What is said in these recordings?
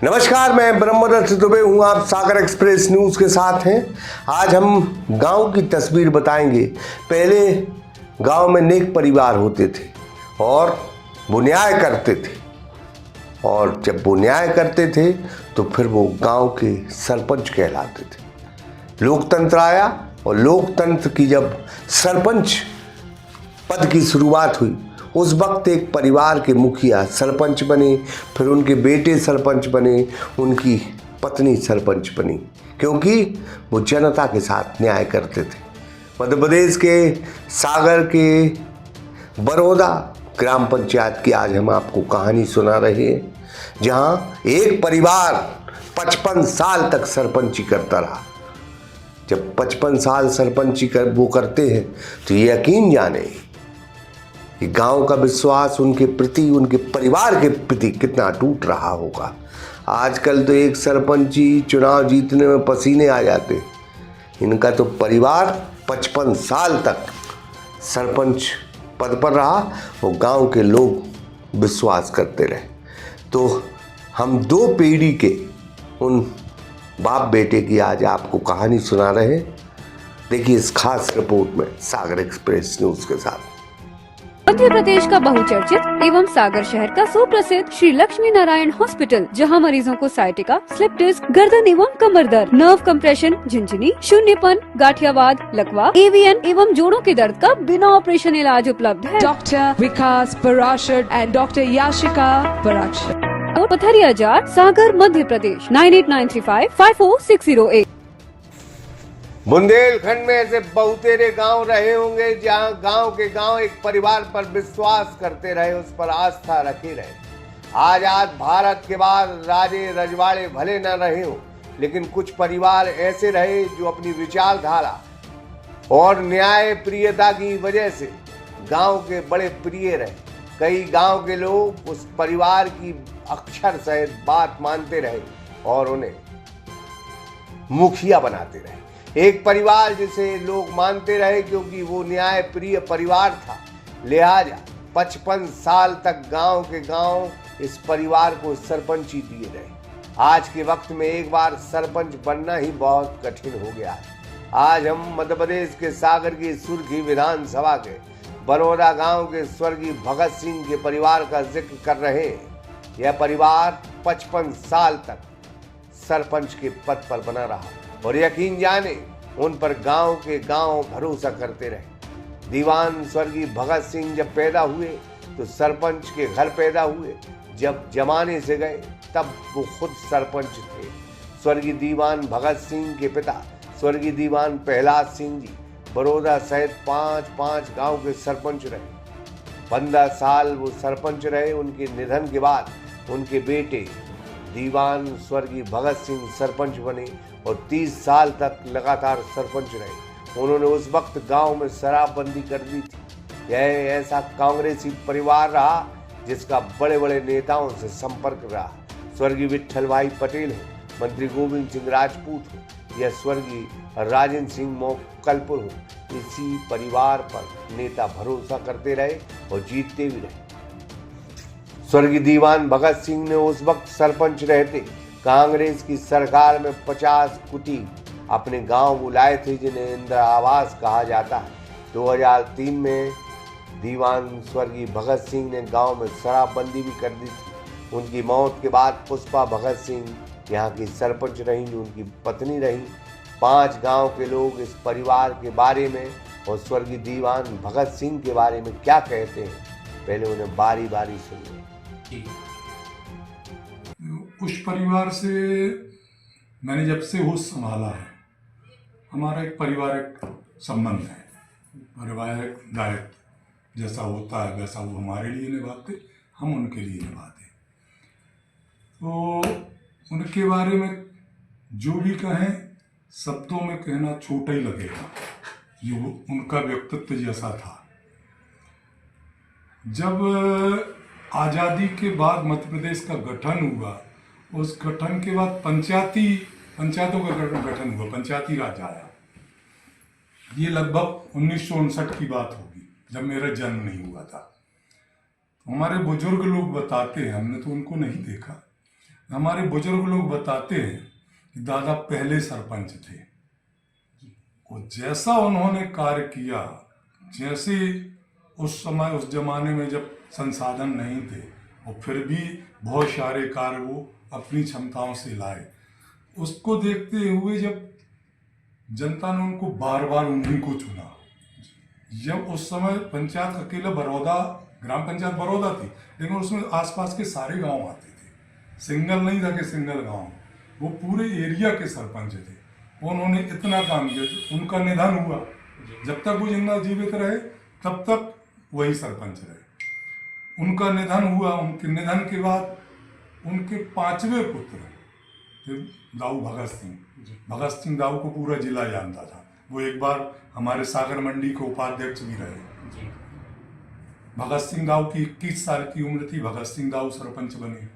नमस्कार, मैं ब्रह्मदत्त दुबे हूँ। आप सागर एक्सप्रेस न्यूज़ के साथ हैं। आज हम गांव की तस्वीर बताएंगे। पहले गांव में नेक परिवार होते थे और वो न्याय करते थे, और जब वो न्याय करते थे तो फिर वो गांव के सरपंच कहलाते थे। लोकतंत्र आया और लोकतंत्र की जब सरपंच पद की शुरुआत हुई, उस वक्त एक परिवार के मुखिया सरपंच बने, फिर उनके बेटे सरपंच बने, उनकी पत्नी सरपंच बनी, क्योंकि वो जनता के साथ न्याय करते थे। मध्य प्रदेश के सागर के बरोदा ग्राम पंचायत की आज हम आपको कहानी सुना रहे हैं, जहां एक परिवार 55 साल तक सरपंची करता रहा। जब 55 साल सरपंची वो करते हैं तो ये यकीन जाने कि गांव का विश्वास उनके प्रति, उनके परिवार के प्रति कितना टूट रहा होगा। आजकल तो एक सरपंची चुनाव जीतने में पसीने आ जाते, इनका तो परिवार 55 साल तक सरपंच पद पर रहा और गांव के लोग विश्वास करते रहे। तो हम दो पीढ़ी के उन बाप बेटे की आज आपको कहानी सुना रहे हैं। देखिए इस खास रिपोर्ट में सागर एक्सप्रेस न्यूज़ के साथ। मध्य प्रदेश का बहुचर्चित एवं सागर शहर का सुप्रसिद्ध श्री लक्ष्मी नारायण हॉस्पिटल, जहां मरीजों को साइटिका, स्लिप डिस्क, गर्दन एवं कमर दर्द, नर्व कंप्रेशन, झिंझनी, शून्यपन, गाठियावाद, लकवा, एवीएन एवं जोड़ों के दर्द का बिना ऑपरेशन इलाज उपलब्ध है। Doctor Vikas Parashar and doctor Yashika Parashar, और पथरिया जार, सागर, मध्य प्रदेश 9895544608। बुंदेलखंड में ऐसे बहुतेरे गांव रहे होंगे जहां गांव के गांव एक परिवार पर विश्वास करते रहे, उस पर आस्था रखे रहे। आजाद भारत के बाद राजे रजवाड़े भले न रहे हो, लेकिन कुछ परिवार ऐसे रहे जो अपनी विचारधारा और न्याय प्रियता की वजह से गांव के बड़े प्रिय रहे। कई गांव के लोग उस परिवार की अक्षर सहित बात मानते रहे और उन्हें मुखिया बनाते रहे। एक परिवार जिसे लोग मानते रहे क्योंकि वो न्याय प्रिय परिवार था, लिहाजा 55 साल तक गांव के गांव इस परिवार को सरपंची दिए रहे। आज के वक्त में एक बार सरपंच बनना ही बहुत कठिन हो गया है। आज हम मध्य प्रदेश के सागर की सुर्खी विधानसभा के बरोदा गांव के स्वर्गीय भगत सिंह के परिवार का जिक्र कर रहे हैं। यह परिवार 55 साल तक सरपंच के पद पर बना रहा और यकीन जाने उन पर गांव के गांव भरोसा करते रहे। दीवान स्वर्गीय भगत सिंह जब पैदा हुए तो सरपंच के घर पैदा हुए, जब जमाने से गए तब वो खुद सरपंच थे। स्वर्गीय दीवान भगत सिंह के पिता स्वर्गीय दीवान प्रहलाद सिंह जी बरोदा सहित 5 गांव के सरपंच रहे। 15 साल वो सरपंच रहे। उनके निधन के बाद उनके बेटे दीवान स्वर्गीय भगत सिंह सरपंच बने और 30 साल तक लगातार सरपंच रहे। उन्होंने उस वक्त गांव में शराबबंदी कर दी थी। यह ऐसा कांग्रेसी परिवार रहा जिसका बड़े बड़े नेताओं से संपर्क रहा। स्वर्गीय विट्ठल भाई पटेल हो, मंत्री गोविंद सिंह राजपूत हो या स्वर्गीय राजेंद्र सिंह मोकलपुर हो, इसी परिवार पर नेता भरोसा करते रहे और जीतते भी रहे। स्वर्गीय दीवान भगत सिंह ने उस वक्त सरपंच रहते कांग्रेस की सरकार में 50 कुटी अपने गांव बुलाए थे, जिन्हें इंदिरा आवास कहा जाता है। 2003 में दीवान स्वर्गीय भगत सिंह ने गांव में शराबबंदी भी कर दी थी। उनकी मौत के बाद पुष्पा भगत सिंह यहाँ की सरपंच रहीं, जो उनकी पत्नी रहीं। 5 गांव के लोग इस परिवार के बारे में और स्वर्गीय दीवान भगत सिंह के बारे में क्या कहते हैं, पहले उन्हें बारी बारी सुनिए। उस परिवार से मैंने जब से होश संभाला है, हमारा एक पारिवारिक संबंध है। पारिवारिक दायित्व जैसा होता है वैसा वो हमारे लिए निभाते, हम उनके लिए निभाते। तो उनके बारे में जो भी कहें शब्दों में कहना छोटा ही लगेगा। ये उनका व्यक्तित्व जैसा था। जब आज़ादी के बाद मध्य प्रदेश का गठन हुआ, उस गठन के बाद पंचायतों का गठन हुआ, पंचायती राज आया। ये लगभग 1959 की बात होगी, जब मेरा जन्म नहीं हुआ था। हमारे बुजुर्ग लोग बताते हैं, हमने तो उनको नहीं देखा, हमारे बुजुर्ग लोग बताते हैं कि दादा पहले सरपंच थे और जैसा उन्होंने कार्य किया, जैसे उस समय उस जमाने में जब संसाधन नहीं थे और फिर भी बहुत सारे कार्य वो अपनी क्षमताओं से लाए, उसको देखते हुए जब जनता ने उनको बार बार उन्हीं को चुना। जब उस समय पंचायत अकेला बड़ौदा, ग्राम पंचायत बड़ौदा थी, लेकिन उसमें आसपास के सारे गांव आते थे, सिंगल नहीं था कि सिंगल गांव, वो पूरे एरिया के सरपंच थे। उन्होंने इतना काम किया, उनका निधन हुआ, जब तक वो जिंदा जीवित रहे तब तक वही सरपंच रहे। उनका निधन हुआ, उनके निधन के बाद उनके 5वें पुत्र थे दाऊ भगत सिंह। भगत सिंह दाऊ को पूरा जिला जानता था, वो एक बार हमारे सागर मंडी के उपाध्यक्ष भी रहे। भगत सिंह दाऊ की 21 साल की उम्र थी, भगत सिंह दाऊ सरपंच बने।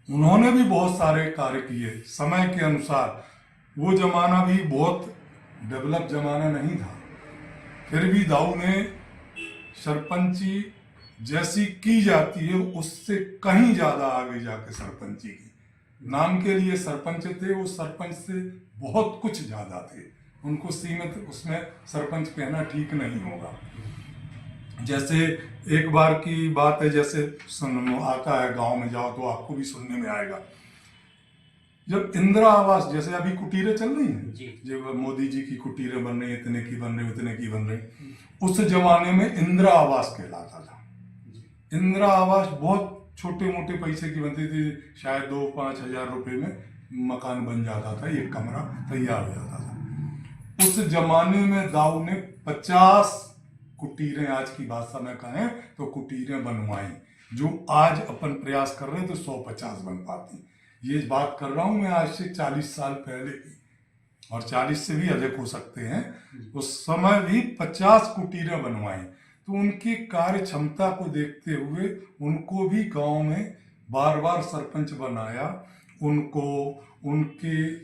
उन्होंने भी बहुत सारे कार्य किए समय के अनुसार। वो जमाना भी बहुत डेवलप जमाना नहीं था, फिर भी दाऊ ने सरपंची जैसी की जाती है उससे कहीं ज्यादा आगे जाके सरपंची की। नाम के लिए सरपंच थे, वो सरपंच से बहुत कुछ ज्यादा थे। उनको सीमित उसमें सरपंच कहना ठीक नहीं होगा। जैसे एक बार की बात है, जैसे आता है गांव में जाओ तो आपको भी सुनने में आएगा, जब इंदिरा आवास, जैसे अभी कुटीरें चल रही हैं, जब मोदी जी की कुटीरें बन रही है, इतने की बन रही, इतने की बन रही, उस जमाने में इंदिरा आवास कहलाता था। इंदिरा आवास बहुत छोटे मोटे पैसे की बनती थी, शायद 2-5 हजार रुपए में मकान बन जाता था, एक कमरा तैयार हो जाता था। उस जमाने में दाऊ ने 50 कुटीरें, आज की भाषा में कहें तो कुटीरें बनवाई, जो आज अपन प्रयास कर रहे हैं तो 150 बन पाती। ये बात कर रहा हूं मैं आज से 40 साल पहले की, और 40 से भी अधिक हो सकते हैं। उस समय भी 50 कुटीरें बनवाई। तो उनकी कार्य क्षमता को देखते हुए उनको भी गांव में बार बार सरपंच बनाया। उनको, उनकी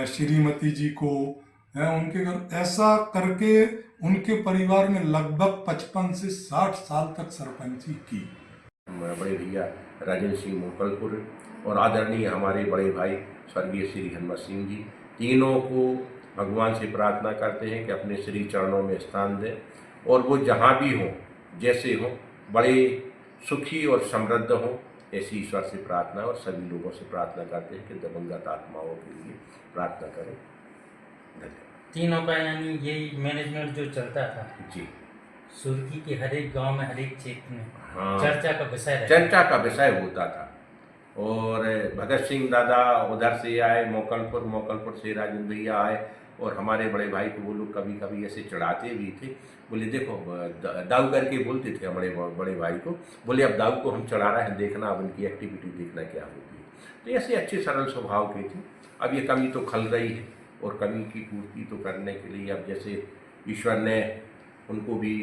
श्रीमती जी को, उनके घर, ऐसा करके उनके परिवार में लगभग 55 से 60 साल तक सरपंची की। बड़े भैया राजेंद्र सिंह मोकलपुर और आदरणीय हमारे बड़े भाई स्वर्गीय श्री हनुमत सिंह जी, तीनों को भगवान से प्रार्थना करते हैं कि अपने श्री चरणों में स्थान दें और वो जहाँ भी हों, जैसे हों, बड़े सुखी और समृद्ध हों, ऐसी ईश्वर से प्रार्थना और सभी लोगों से प्रार्थना करते हैं कि दिवंगत आत्माओं के लिए प्रार्थना करें। धन्यवाद। तीनों का यानी यही मैनेजमेंट जो चलता था जी, सुर्खी के हर एक गाँव में, हर एक क्षेत्र में हाँ, चर्चा का विषय होता था। और भगत सिंह दादा उधर से आए, मोकलपुर से राजेंद्र भैया आए, और हमारे बड़े भाई को वो लोग कभी कभी ऐसे चढ़ाते भी थे। बोले देखो, दाऊ करके बोलते थे हमारे बड़े भाई को, बोले अब दाऊ को हम चढ़ा रहे हैं, देखना अब उनकी एक्टिविटी देखना क्या होती है। तो ऐसे अच्छे सरल स्वभाव के थे। अब ये कमी तो खल रही है और कमी की पूर्ति तो करने के लिए अब जैसे ईश्वर ने उनको भी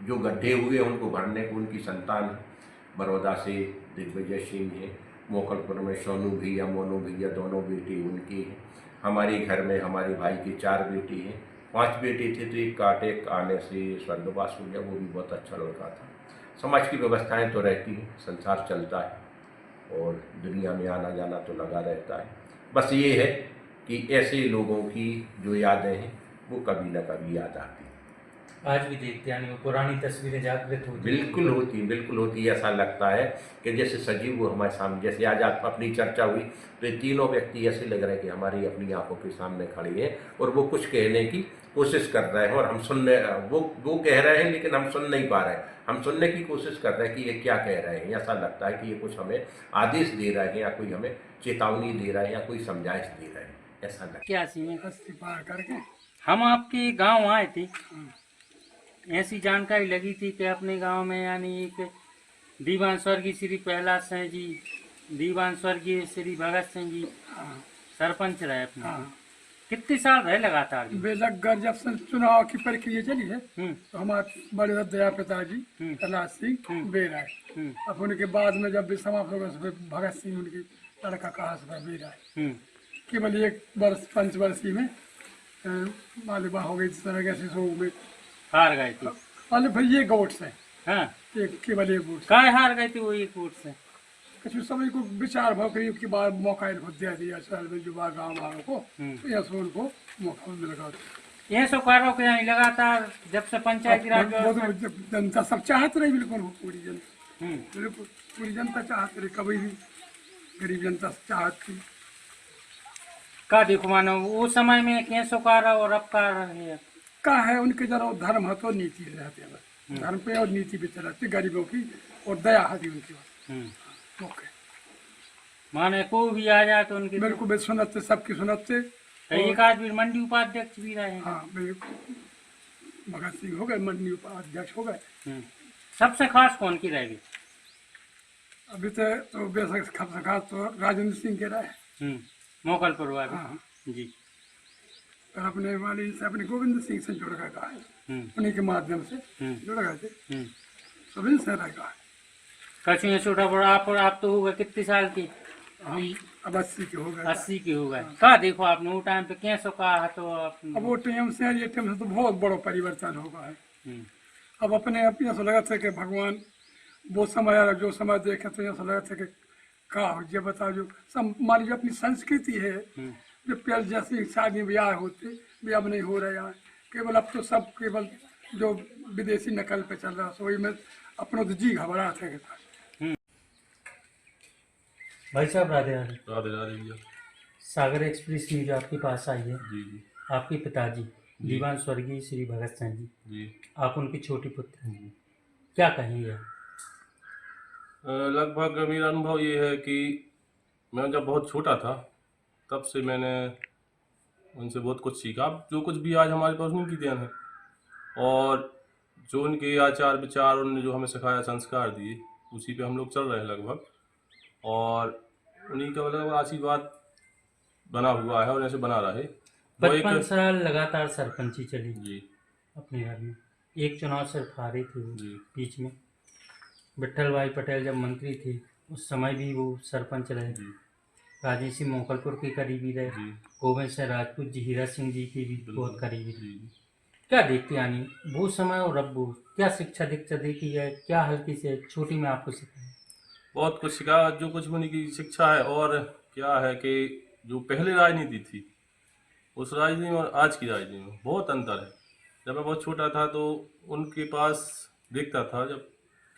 जो गड्ढे हुए उनको भरने को उनकी संतान बड़ौदा से दिग्विजय सिंह है, मोकलपुर में सोनू भैया, मोनू भैया, दोनों बेटे उनके हैं। हमारे घर में हमारे भाई के 4 बेटे हैं, 5 बेटे थे तो एक काटे आने से स्वर्गवास हो गया, वो भी बहुत अच्छा लड़का था। समाज की व्यवस्थाएं तो रहती हैं, संसार चलता है और दुनिया में आना जाना तो लगा रहता है। बस ये है कि ऐसे लोगों की जो यादें हैं वो कभी ना कभी याद आती हैं। आज भी देखते हैं, वो पुरानी तस्वीरें जागृत होती, बिल्कुल होती। ऐसा लगता है कि जैसे सजीव वो हमारे सामने, जैसे आज अपनी चर्चा हुई तो ये तीनों व्यक्ति ऐसे लग रहे हैं कि हमारी अपनी आंखों के सामने खड़े हैं और वो कुछ कहने की कोशिश कर रहे हैं और हम सुनने, वो कह रहे हैं लेकिन हम सुन नहीं पा रहे हैं। हम सुनने की कोशिश कर रहे हैं कि ये क्या कह रहे हैं। ऐसा लगता है कि ये कुछ हमें आदेश दे रहे हैं या कोई हमें चेतावनी दे रहा है या कोई समझाइश दे रहा है, ऐसा लगता है। क्या सीन पार करके हम आपके गाँव आए थे, ऐसी जानकारी लगी थी कि अपने गांव में यानी एक दीवान स्वर्गीय श्री प्रहलाद सिंह जी, दीवान स्वर्गीय श्री भगत सिंह जी सरपंच रहे अपने। कितने साल रहे लगातार? बेलगढ़ जब से चुनाव की प्रक्रिया चली है तो हमारे बड़े दया पिताजी प्रहलाद सिंह बेर आए। अब उनके बाद में जब भी समाप्त हो गए भगत सिंह उनके लड़का कहा बेर आए। केवल 1 वर्ष पंचवर्षीय में मालिबा हो गई, में हार गए थे। अरे भाई ये वोट से, हाँ, केवल 1 वोट। काय हार गए थे वो 1 वोट से? कछु समय को विचार भाव करिए कि बाद मौका इनको दे दिया शहर में जो बाहर गाँव वालों को तो यहाँ से उनको मौका मिल लगा। ये सरकारों के यहाँ लगातार जब से पंचायती राज व्यवस्था जनता सब चाहते रही, बिल्कुल पूरी जनता, बिल्कुल पूरी जनता चाहती रही, कभी भी गरीब जनता चाहती। का देखो मानो उस समय में कैसो कार्य और अब कार्य है का है उनके जरा धर्म है तो नीति रहते हैं, बस धर्म पे और नीति पे चलाते गरीबों की और दया आती उनकी बात। ओके माने कोई भी आ जाए तो उनकी बिल्कुल भी सुनते, सबकी सुनते। एक आदमी मंडी उपाध्यक्ष भी रहे। हाँ बिल्कुल, भगत सिंह हो गए मंडी उपाध्यक्ष हो गए। सबसे खास कौन की रहेगी? अभी तो बेशक सबसे खास तो राजेंद्र सिंह के रहे, मोकलपुर वाले। हाँ जी। और अपने वाली से अपने गोविंद सिंह से जुड़ गए का है, उन्हीं के माध्यम से जुड़ गए थे, सभी से रह गए। कछु छोटा बड़ा आप तो हो गए कितने साल की? अब 80 के हो गए। 80 के हो गए। का देखो आपने वो टाइम पे कैसो कहा तो अब वो टाइम से ये टाइम से तो बहुत बड़ा परिवर्तन होगा है। अब अपने अपने से लगा था कि भगवान वो समय जो समय देखे तो यहाँ से लगा था कि का हो ये बताओ, जो सब मान लीजिए अपनी संस्कृति है जो पहले जैसे शादी ब्याह होते भी अब नहीं हो रहा है, केवल अब तो सब केवल जो विदेशी नकल पे चल रहा है, वही में अपनों तो जी घबरा थे। भाई साहब राधे राधे। राधे राधे भैया। सागर एक्सप्रेस न्यूज आपके पास आई है। जी जी। आपके पिताजी दीवान स्वर्गीय श्री भगत सिंह जी, आप उनकी छोटी पुत्र हैं, क्या कहेंगे? लगभग मेरा अनुभव ये है कि मैं जब बहुत छोटा था तब से मैंने उनसे बहुत कुछ सीखा। जो कुछ भी आज हमारे पास उनकी देन है, और जो उनके आचार विचार उन्होंने जो हमें सिखाया, संस्कार दिए, उसी पे हम लोग चल रहे हैं लगभग, और उन्हीं का मतलब आशीर्वाद बना हुआ है और ऐसे बना रहे। 55 साल लगातार सरपंची चली जी अपने घर में, एक चुनाव सिर्फ हारे थे जी। बीच में विट्ठल भाई पटेल जब मंत्री थे उस समय भी वो सरपंच रहे। जी राजेश सिंह मोकलपुर के करीबी रहे, जी गोविंद सिंह राजपूत जी हीरा सिंह जी की भी बहुत करीबी थे। जी। क्या देखते यानी वो समय और अब वो क्या शिक्षा दीक्षा देखी है, क्या हल्की से छोटी में आपको सिखाया? बहुत कुछ सिखा, जो कुछ होने की शिक्षा है। और क्या है कि जो पहले राजनीति थी उस राजनीति में और आज की राजनीति में बहुत अंतर है। जब मैं बहुत छोटा था तो उनके पास देखता था जब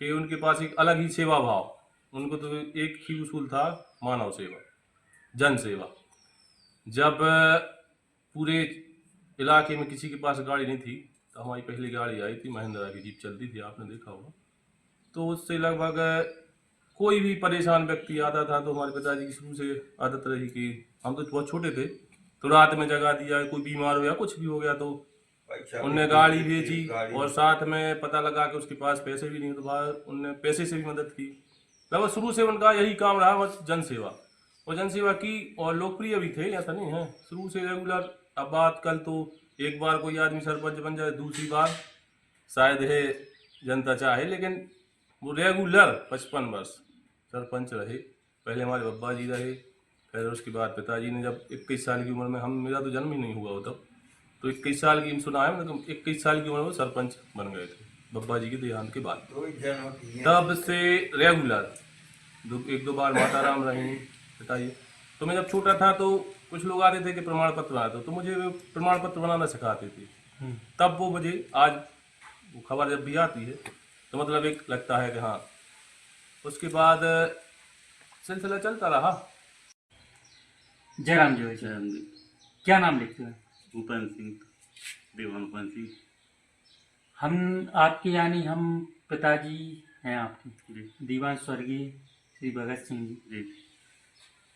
कि उनके पास एक अलग ही सेवा भाव, उनको तो एक ही उसूल था, मानव सेवा, जन सेवा। जब पूरे इलाके में किसी के पास गाड़ी नहीं थी तो हमारी पहली गाड़ी आई थी, महिंद्रा की जीप चलती थी, आपने देखा होगा। तो उससे लगभग कोई भी परेशान व्यक्ति आता था तो हमारे पिताजी की शुरू से आदत रही कि हम तो बहुत छोटे थे तो रात में जगा दिया, कोई बीमार हो गया, कुछ भी हो गया तो उनने गाड़ी भेजी, और साथ में पता लगा कि उसके पास पैसे भी नहीं तो बाहर उनने पैसे से भी मदद की। लगभग शुरू से उनका यही काम रहा, बस जन सेवा, और जन सेवा की, और लोकप्रिय भी थे, ऐसा नहीं है, शुरू से रेगुलर। अब बात कल तो एक बार कोई आदमी सरपंच बन जाए, दूसरी बार शायद है जनता चाहे, लेकिन वो रेगुलर 55 वर्ष सरपंच रहे। पहले हमारे बब्बा जी रहे, फिर उसके बाद पिताजी ने जब 21 साल की उम्र में, मेरा तो जन्म ही नहीं हुआ हो तब, तो 21 साल की सुना है मैंने, तो 21 साल की उम्र में सरपंच बन गए थे बब्बा जी के देहांत के बाद। तब से रेगुलर एक दो बार माता राम रहे पिताजी। तो मैं जब छोटा था तो कुछ लोग आते थे कि प्रमाण पत्र बनाते, तो मुझे प्रमाण पत्र बनाना सिखाते थे। तब वो मुझे आज वो खबर जब भी आती है तो मतलब एक लगता है कि हाँ। उसके बाद सिलसिला चलता रहा। जयराम जी, क्या नाम लिखते हैं? भूपेंद्र सिंह, दीवान भूपेंद्र सिंह। हम आपके यानी हम पिताजी हैं आपके, दीवान स्वर्गीय श्री भगत सिंह जी।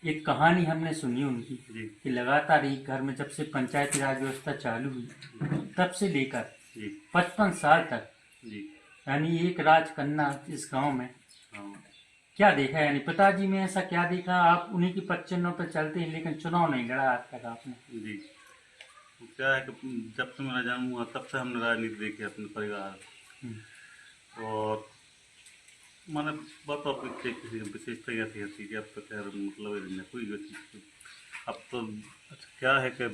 एक कहानी हमने सुनी उनकी कि लगातार एक घर में जब से पंचायती राज व्यवस्था चालू हुई तब से लेकर 55 साल तक, यानी एक राजकन्या इस गांव में, क्या देखा? यानी पिताजी में ऐसा क्या देखा? आप उन्हीं की 55 पर चलते हैं लेकिन चुनाव नहीं लड़ा आज तक आपने। जी, क्या है कि जब से मेरा जन्म हुआ तब से हमने राजनीति देखी अपने परिवार, और मैंने बहुत किसी विशेषता क्या थी कि अब तो खैर मतलब कोई अब तो क्या है कि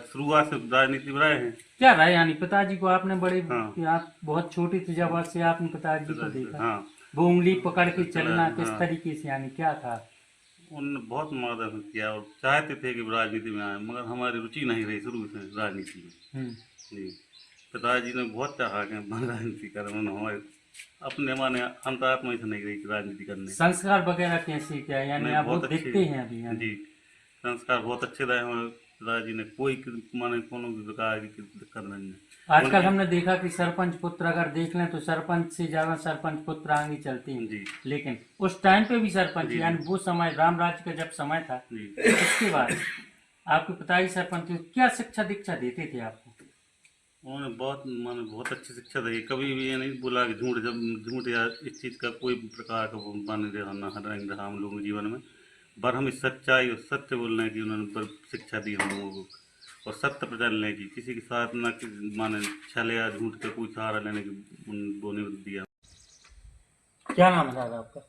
शुरुआत से राजनीति में रहे हैं। क्या रहा यानी पिताजी को आपने बड़े आप बहुत छोटे थे जब से आपने पिताजी को देखा। हाँ, वो उंगली पकड़ के चलना हाँ। किस तरीके से, यानी क्या था? उन्होंने बहुत मार्गदर्शन किया और चाहते थे कि राजनीति में आए, मगर हमारी रुचि नहीं रही शुरू से राजनीति में। जी, पिताजी ने बहुत चाहा कि हम राजनीति करें, उन्होंने हमारे अपने माने अंतरात्मा ही से नहीं रही कि राजनीति करने। संस्कार वगैरह कैसे क्या, यानी नहीं, आप वो बहुत अच्छे। दिखते हैं अभी यानी? जी, संस्कार बहुत अच्छे रहे हमारे पिताजी ने, कोई माने कोनो भी प्रकार की दिक्कत नहीं है। आजकल हमने देखा कि सरपंच पुत्र अगर देख लें तो सरपंच से ज्यादा सरपंच पुत्र आगे चलते हैं। जी। लेकिन उस टाइम पे भी सरपंच, जी। यानी वो समय राम राज्य का जब समय था, जी, उसके बाद आपके पिताजी सरपंच थे, क्या शिक्षा दीक्षा देते थे आपको? उन्होंने बहुत माने बहुत अच्छी शिक्षा दी, कभी भी ये नहीं बोला कि झूठ या इस चीज़ का कोई प्रकार का वो माने रहना नहीं रहा हम लोगों के जीवन में। पर हम इस सच्चाई और सत्य बोलने की उन्होंने शिक्षा दी हम लोगों को, और सत्य पर चलने की, किसी के साथ न कि माने छल या झूठ का कोई सहारा लेने की वो नहीं दिया। क्या नाम है दादा आपका?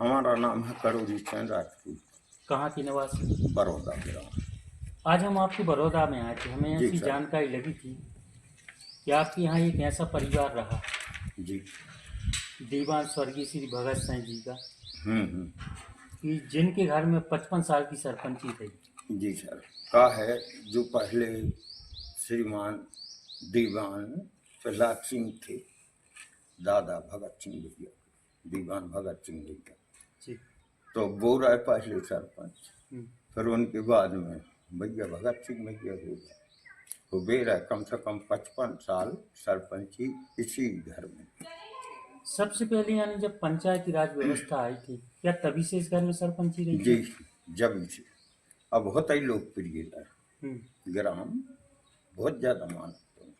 हमारा नाम है करोड़ी चंद राजपूत, कहाँ की निवासी? बड़ौदा ग्राम। आज हम आपके बड़ौदा में आए थे, हमें जी ऐसी सर। जानकारी लगी थी कि आपके यहाँ एक ऐसा परिवार रहा, जी। दीवान स्वर्गीय श्री भगत सिंह जी का, हम्म। कि जिनके घर में 55 साल की सरपंची थी। जी सर। का है जो पहले श्रीमान दीवान प्रहलाद सिंह थे, दादा भगत सिंह भैया, दीवान भगत सिंह भैया, जी। तो वो रहे पहले सरपंच। हम्म। फिर उनके बाद में भैया भगत सिंह भैया हो गए, तो वे रहे कम से कम 55 साल सरपंची इसी घर में। सबसे पहले यानी जब पंचायती राज व्यवस्था आई थी, क्या तभी से इस घर में सरपंची रही थी? जी, जब से अब बहुत ही लोकप्रिय है हम्म। ग्राम, बहुत ज्यादा मानते हैं।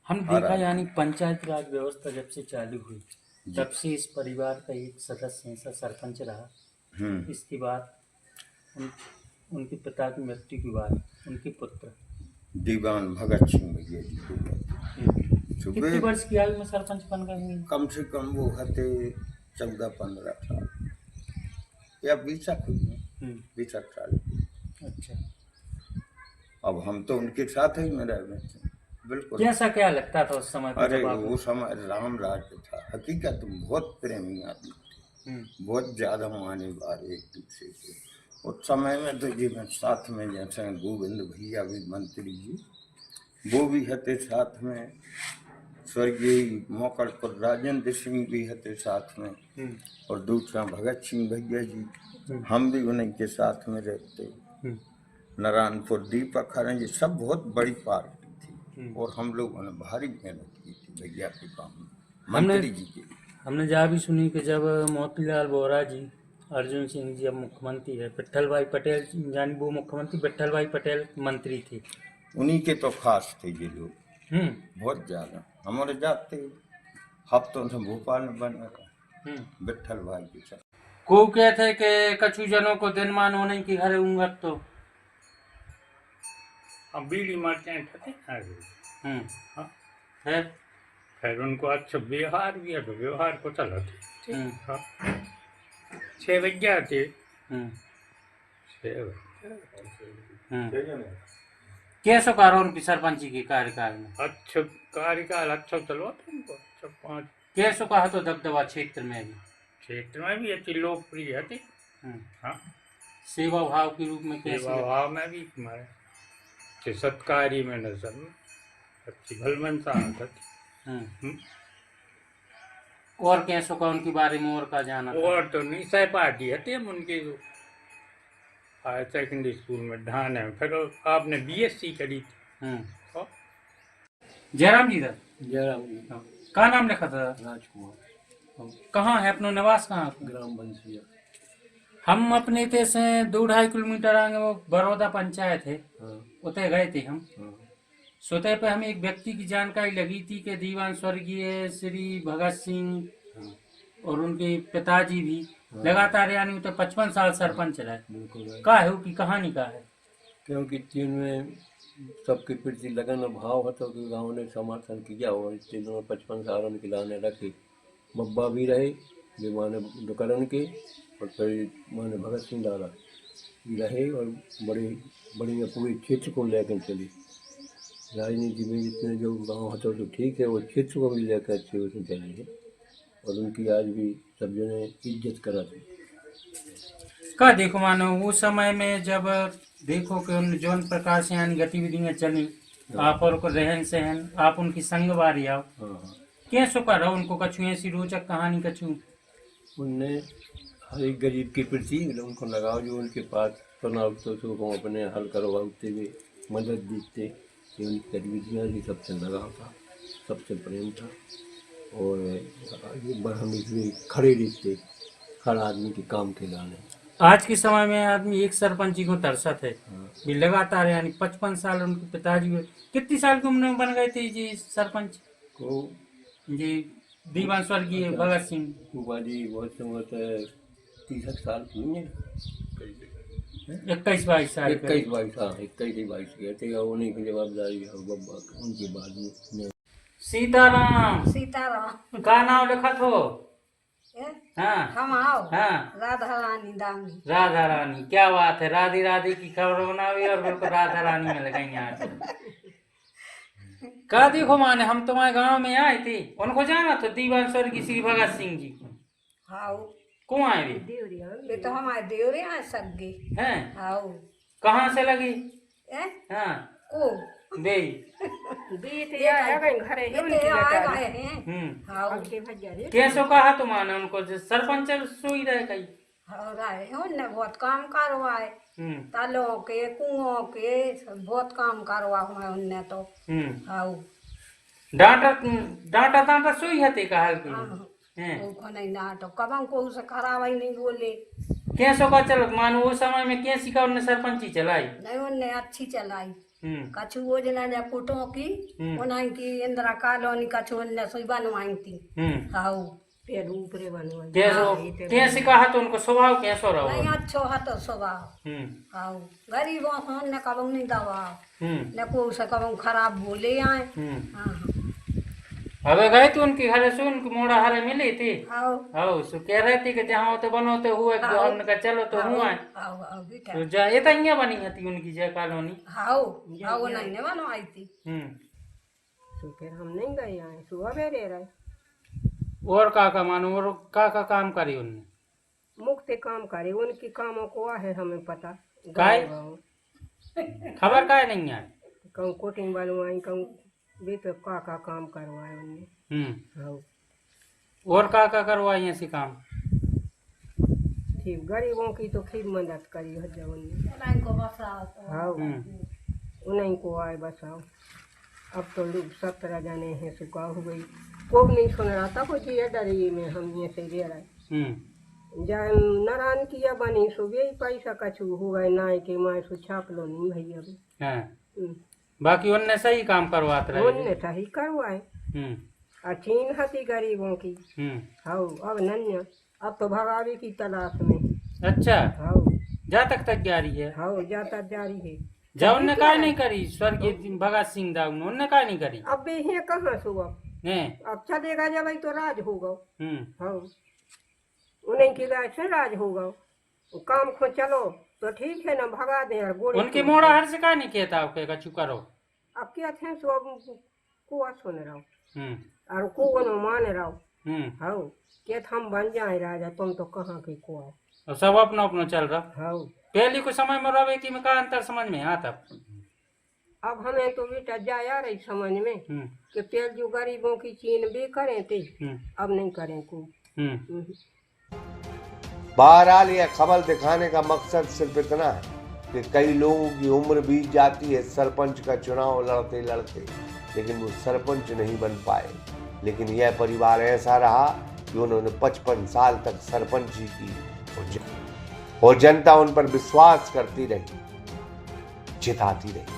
हम देखा यानी पंचायती राज व्यवस्था जब से चालू हुई, तब से इस परिवार का एक सदस्य ऐसा सरपंच रहा। इसके बाद उनके पिता की मृत्यु के बाद उनके पुत्र दीवान भगत सिंह भैया जी को कितने वर्ष की आयु में सरपंच बन गए? कम से कम वो हते 14-15 साल या 20 साल। अच्छा। अब हम तो उनके साथ ही में रह गए थे, बिल्कुल। कैसा क्या लगता था उस समय? अरे वो समय राम राज्य था, हकीकत में बहुत प्रेमी आदमी थे, बहुत ज्यादा माने वाले एक दूसरे के। उस समय में तो जी साथ में जैसे गोविंद भैया भी मंत्री जी, वो भी हते साथ में, स्वर्गीय मोकलपुर राजेंद्र सिंह भी हते साथ में, और दूसरा भगत सिंह भैया जी, हम भी उन्हीं के साथ में रहते। नारायणपुर दीपक हरण जी, सब बहुत बड़ी पार्टी थी, और हम लोगों ने भारी मेहनत की थी भैया के काम में, मंत्री जी के। हमने जहाँ भी सुनी कि जब मोतीलाल वोरा जी, अर्जुन सिंह जी अब मुख्यमंत्री है, विट्ठल भाई पटेल यानी वो मुख्यमंत्री, विट्ठल भाई पटेल मंत्री थे, उन्हीं के तो खास थे ये लोग, बहुत ज्यादा। हमारे जाते हफ्तों से भोपाल में बने का विट्ठल भाई के साथ। को कहते कि कछु जनों को दिन मान होने की घर उंगत तो अब बीड़ी मारते हैं ठते फिर उनको अच्छा व्यवहार भी है, तो व्यवहार को चलाते। हाँ, 6 बज जाते। कैसे करो उनकी सरपंची के कार्यकाल में? अच्छा कार्यकाल अच्छा चलवाते उनको, अच्छा 5 कैसे कहा तो दबदबा क्षेत्र में भी अच्छी लोकप्रिय थी। हाँ, सेवा भाव के रूप में कैसे? सेवा भाव में भी हमारे सत्कारी में नजर में अच्छी भलमनसा थी। और कैसो का उनके बारे में और का जाना? और तो नहीं, सहपाठी हते हम उनके, हायर सेकेंडरी स्कूल में ढान है, फिर आपने बीएससी करी थी। जयराम जी, जयराम जी कहाँ नाम लिखा था? राजकुमार। कहाँ है अपना निवास? कहाँ? ग्राम बंसिया। हम अपने थे से 2-2.5 किलोमीटर आगे वो बड़ौदा पंचायत है, उतने गए थे हम। सोते पे हमें एक व्यक्ति की जानकारी लगी थी कि दीवान स्वर्गीय श्री भगत सिंह और उनके पिताजी भी लगातार यानी तो 55 साल सरपंच रहे। का है की कहानी का है? क्योंकि तीन में सबके प्रति लगन और भाव है, तो गाँव ने समर्थन किया और तीनों में 55 साल उनके लाने रखे। बब्बा भी रहे जो माने दुकरन के, और फिर माने भगत सिंह दादा भी रहे, और बड़े पूरे क्षेत्र को लेकर चले। राजनीति में जितने जो गांव होते तो ठीक है, वो क्षेत्र को भी लेकर अच्छे उसमें चले हैं। और उनकी आज भी सब जने इज्जत करते। का देखो मानो उस समय में जब देखो कि उन जौन प्रकार से यानी गतिविधियां चली, आप और को रहन सहन, आप उनकी संग बारी आओ कैसो कर रहो उनको कछु ऐसी रोचक कहानी कछु उनने हर एक गरीब के प्रति उनको लगाओ, जो उनके पास सुना तो उसको अपने हल करवाते हुए मदद देते, कि उनकी गतिविधियाँ भी सबसे लगाव था, सबसे प्रेम था। और हम इसमें खड़े रहते हर आदमी के काम के लाने। आज के समय में आदमी एक सरपंच जी को तरसत है भी लगातार, यानी 55 साल उनके पिताजी हुए। कितनी साल की उम्र में बन गए थे जी सरपंच को जी? दीवान स्वर्गीय भगत सिंह जी बहुत समय 30 साल की है, 21-22 साल 21-22 गए थे। उन्हीं की जवाबदारी उनके बाद में। सीताराम सीताराम का नाम लिखा थो? हाँ हम आओ हाँ राधा रानी दामी। राधा रानी, क्या बात है, राधे राधे की खबर बनावी और बिल्कुल राधा रानी में लगाई आज। का देखो माने हम तुम्हारे गांव में आए थे, उनको जाना तो दीवान स्वर्गीय श्री भगत सिंह जी को। हाँ कौन आए वे तो हमारे देवरे हैं सगे हैं। हाँ कहाँ से लगी? हाँ को बे कैसो कहा तुम्हाने उनको सरपंच सुई रहे कहीं? उनने बहुत काम करवाए, तालों के कुओं के बहुत काम करवा हुआ उनने तो। डांटा डांटा सुई हते कहा नहीं डांटो कब को उसे खराब ही नहीं बोले। कैसो का चलो मानो उस समय में कैसी का उनने सरपंची चलाई? नहीं उनने अच्छी चलाई, कछु योजना जब कुटों की उन्हें की इंदिरा कॉलोनी कछु उनने सुई बनवाई थी। हाँ पेड़ ऊपरे बनवाई। कैसे कहा तो उनको स्वभाव कैसो रहो? नहीं अच्छो है तो स्वभाव। हाँ गरीबों को उनने कब नहीं दबा न को उसे कब खराब बोले आए। अबे गए थे उनके घर से, उनके मोड़ा हरे मिले थे। आओ सो कह रहे थे कि जहाँ होते बनोते हुए हमने कहा चलो तो हुआ तो जा ये तो यहाँ बनी थी उनकी जय कॉलोनी। हाँ नहीं बनवाई थी। तो फिर हम नहीं गए आए सुबह बेरे रहे। और का मानो और का काम करे उनने? मुक्त काम करे, उनकी कामों को है हमें पता। काय खबर काय नहीं है? कहूँ कोटिंग बनवाई, कहूँ भी तो का काम करवाए उनने। और का करवाई ऐसी काम? ठीक गरीबों की तो फिर मदद करी है उन्हीं को बसाओ। हाँ उन्हीं को आए बसाओ। अब तो लोग 17 जाने हैं सुखा हो गई, कोई नहीं सुन रहा था कुछ ये डरी में हम ये से दे रहे जाए नारायण किया बनी सो यही पैसा कछु हो गए ना के माए सो छाप लो नहीं भैया। बाकी उनने सही काम करवाते रहे, उनने सही करवाए। चीन हती गरीबों की। हाँ अब नन्या अब तो भगावी की तलाश में। अच्छा हाँ जा तक जारी है। हाँ जा तक जारी है। जा उनने काय नहीं करी स्वर्गीय भगत सिंह दा उनने काय नहीं करी? अब भी है कहाँ सुबह अब चलेगा जब तो राज होगा। हाँ उन्हीं की गाय से राज होगा, काम को चलो तो ठीक है ना भगा दे। उनके मोड़ा हर से का नहीं कहता आपके कछु करो? अब क्या थे सो कुआ सुन रहा और कुआ न मान रहा। हाँ क्या हम बन जाए राजा, तुम तो कहाँ के कुआ सब अपना अपना चल रहा। हाँ पहले को समय में रवे की में का अंतर समझ में आता? अब हमें तो बेटा जाया रही समझ में कि पहले जो गरीबों की चीन भी करें थे अब नहीं करें को। बहरहाल यह खबर दिखाने का मकसद सिर्फ इतना है कि कई लोगों की उम्र बीत जाती है सरपंच का चुनाव लड़ते लड़ते, लेकिन वो सरपंच नहीं बन पाए। लेकिन यह परिवार ऐसा रहा कि उन्होंने 55 साल तक सरपंची की और जनता उन पर विश्वास करती रही, जिताती रही।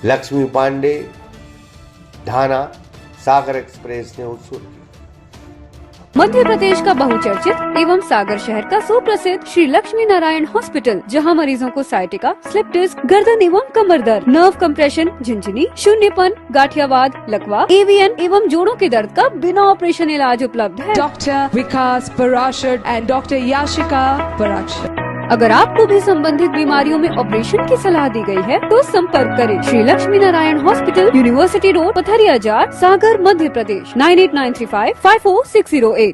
लक्ष्मी पांडे, ढाना, सागर एक्सप्रेस ने उसूल मध्य प्रदेश का बहुचर्चित एवं सागर शहर का सुप्रसिद्ध श्री लक्ष्मी नारायण हॉस्पिटल, जहां मरीजों को साइटिका, स्लिप डिस्क, गर्दन एवं कमर दर्द, नर्व कंप्रेशन, झिंझनी, शून्यपन, गाठियावाद, लकवा, एवीएन एवं जोड़ों के दर्द का बिना ऑपरेशन इलाज उपलब्ध है। Doctor Vikas Parashar and doctor Yashika Parashar. अगर आपको भी संबंधित बीमारियों में ऑपरेशन की सलाह दी गई है तो संपर्क करें Shri Lakshmi Narayan hospital, university road, Pathariya Jar, Sagar, Madhya Pradesh 9893554608।